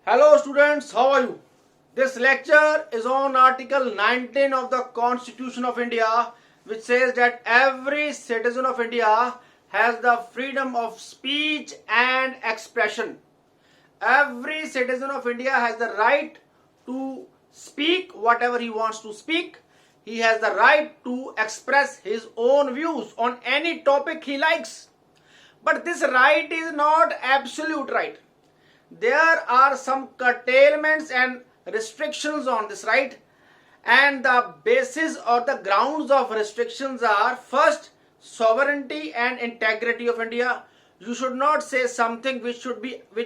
Hello students, how are you? This lecture is on Article 19 of the Constitution of India, which says that every citizen of India has the freedom of speech and expression. Every citizen of India has the right to speak whatever he wants to speak. He has the right to express his own views on any topic he likes. But this right is not absolute right. There are some curtailments and restrictions on this right, and the basis or the grounds of restrictions are: first, sovereignty and integrity of India. You should not say something which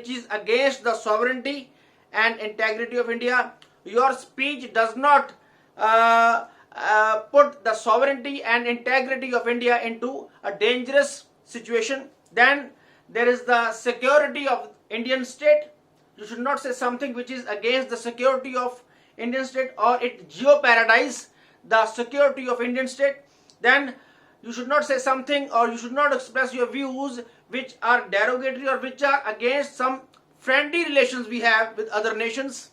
is against the sovereignty and integrity of India. Your speech does not put the sovereignty and integrity of India into a dangerous situation. Then there is the security of Indian state. You should not say something which is against the security of Indian state or it jeopardize the security of Indian state. Then you should not say something or you should not express your views which are derogatory or which are against some friendly relations we have with other nations.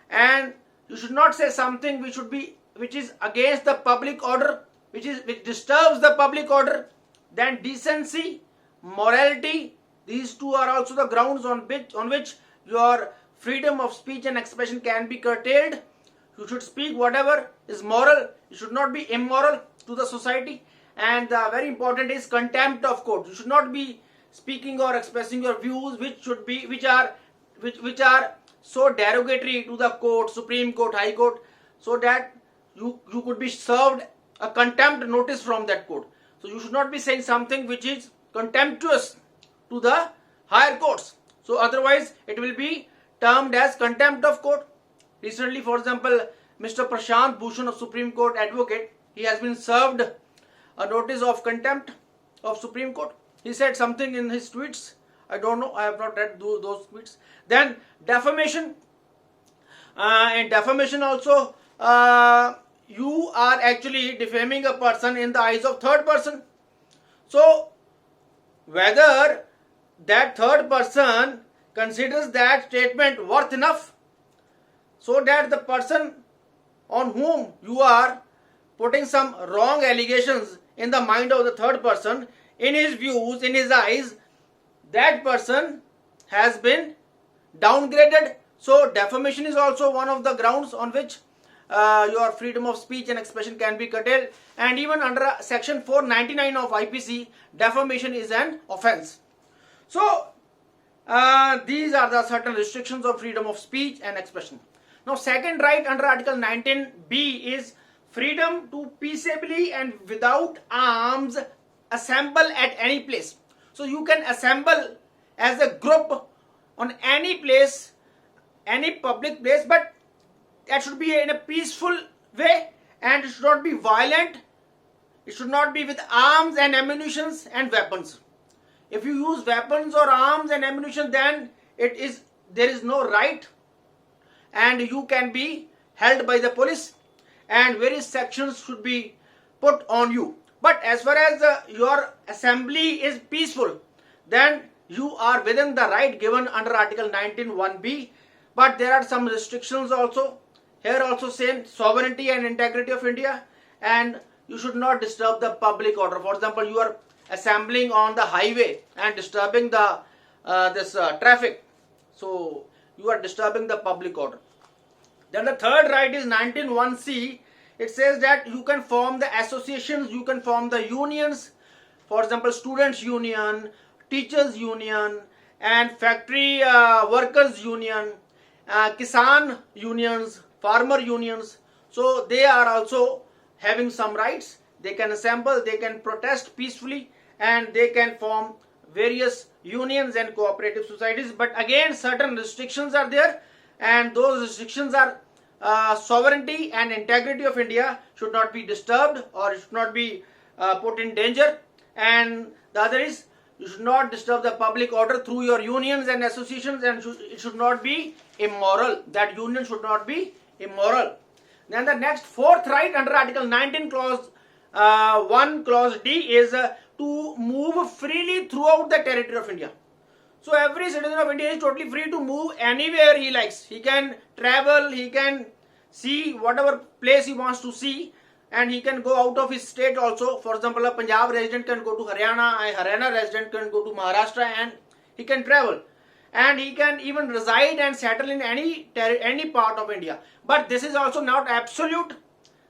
And you should not say something which is against the public order, which disturbs the public order. Then decency, morality, these two are also the grounds on which your freedom of speech and expression can be curtailed. You should speak whatever is moral. You should not be immoral to the society. And very important is contempt of court. You should not be speaking or expressing your views which are so derogatory to the court, Supreme Court, High Court, so that you could be served a contempt notice from that court. So you should not be saying something which is contemptuous to the higher courts. So otherwise it will be termed as contempt of court. Recently, for example, Mr. Prashant Bhushan of Supreme Court advocate, he has been served a notice of contempt of Supreme Court. He said something in his tweets. I don't know, I have not read those tweets. Then defamation. In defamation also, you are actually defaming a person in the eyes of third person. So whether that third person considers that statement worth enough so that the person on whom you are putting some wrong allegations in the mind of the third person, in his views, in his eyes, that person has been downgraded. So defamation is also one of the grounds on which your freedom of speech and expression can be curtailed. And even under section 499 of IPC, defamation is an offense. So these are the certain restrictions of freedom of speech and expression. Now second right under Article 19B is freedom to peaceably and without arms assemble at any place. So you can assemble as a group on any place, any public place, but that should be in a peaceful way and it should not be violent. It should not be with arms and ammunition and weapons. If you use weapons or arms and ammunition, then there is no right and you can be held by the police and various sections should be put on you. But as far as your assembly is peaceful, then you are within the right given under Article 19(1)(b). But there are some restrictions also. Here also same, sovereignty and integrity of India, and you should not disturb the public order. For example, you are assembling on the highway and disturbing the traffic. So you are disturbing the public order. Then the third right is 19(1)(c). It says that you can form the associations, you can form the unions. For example, students union, teachers union, and factory workers union, kisan unions, farmer unions. So they are also having some rights. They can assemble, they can protest peacefully, and they can form various unions and cooperative societies. But again, certain restrictions are there, and those restrictions are sovereignty and integrity of India should not be disturbed or should not be put in danger. And the other is you should not disturb the public order through your unions and associations, and it should not be immoral. That union should not be immoral. Then the next fourth right under Article 19 clause 1 clause D is to move freely throughout the territory of India. So every citizen of India is totally free to move anywhere he likes. He can travel, he can see whatever place he wants to see, and he can go out of his state also. For example, a Punjab resident can go to Haryana, a Haryana resident can go to Maharashtra, and he can travel. And he can even reside and settle in any part of India. But this is also not absolute.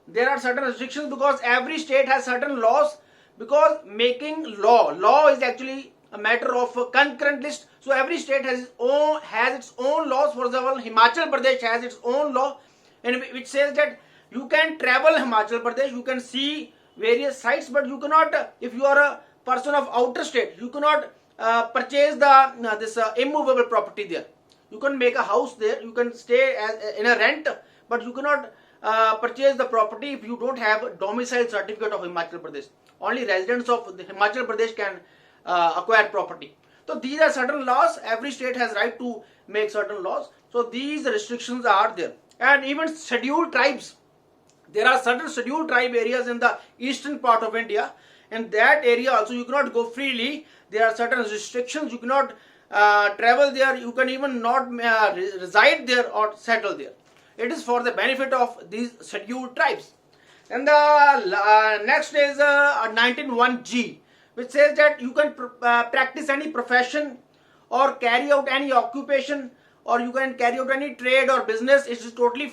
There are certain restrictions because every state has certain laws. Because making law is actually a matter of a concurrent list. So every state has its own laws. For example, Himachal Pradesh has its own law, which says that you can travel Himachal Pradesh, you can see various sites, but you cannot, if you are a person of outer state, you cannot purchase this immovable property there. You can make a house there, you can stay in a rent, but you cannot purchase the property if you don't have a domicile certificate of Himachal Pradesh. Only residents of the Himachal Pradesh can acquire property. So these are certain laws. Every state has right to make certain laws. So these restrictions are there. And even scheduled tribes. There are certain scheduled tribe areas in the eastern part of India. In that area also you cannot go freely. There are certain restrictions. You cannot travel there. You can even not reside there or settle there. It is for the benefit of these scheduled tribes. And the next is 19(1)(g), which says that you can practice any profession or carry out any occupation, or you can carry out any trade or business. It is total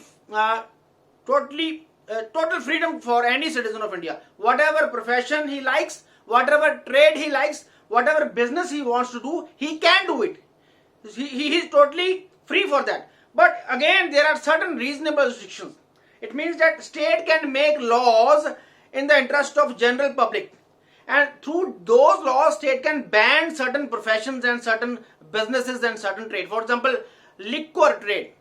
freedom for any citizen of India. Whatever profession he likes, whatever trade he likes, whatever business he wants to do, he can do it. He is totally free for that. But again, there are certain reasonable restrictions. It means that state can make laws in the interest of general public, and through those laws state can ban certain professions and certain businesses and certain trade. For example, liquor trade.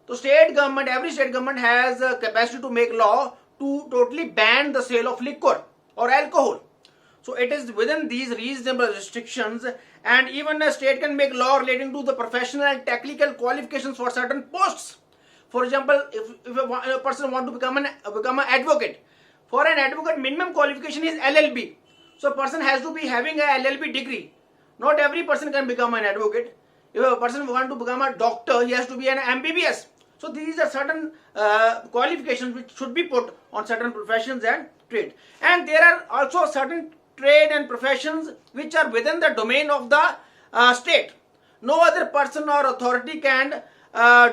So every state government has a capacity to make law to totally ban the sale of liquor or alcohol. So it is within these reasonable restrictions, and even a state can make law relating to the professional and technical qualifications for certain posts. For example, if a person wants to become an advocate, for an advocate minimum qualification is LLB. So a person has to be having a LLB degree. Not every person can become an advocate. If a person wants to become a doctor, he has to be an MBBS. So these are certain qualifications which should be put on certain professions and trade. And there are also certain trade and professions which are within the domain of the state. No other person or authority can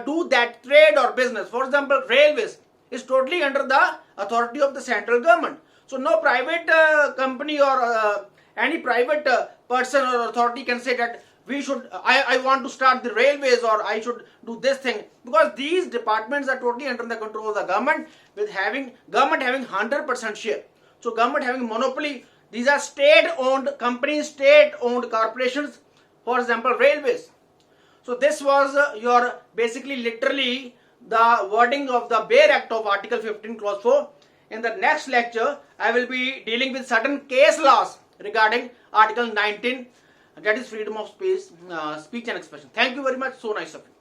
do that trade or business. For example, railways is totally under the authority of the central government. So no private company or any private person or authority can say that I want to start the railways, or I should do this thing, because these departments are totally under the control of the government, with government having 100% share. So government having monopoly. These are state-owned companies, state-owned corporations. For example, railways. So this was your basically literally the wording of the Bare Act of Article 15 Clause 4. In the next lecture, I will be dealing with certain case laws regarding Article 19, that is freedom of speech and expression. Thank you very much. So nice of you.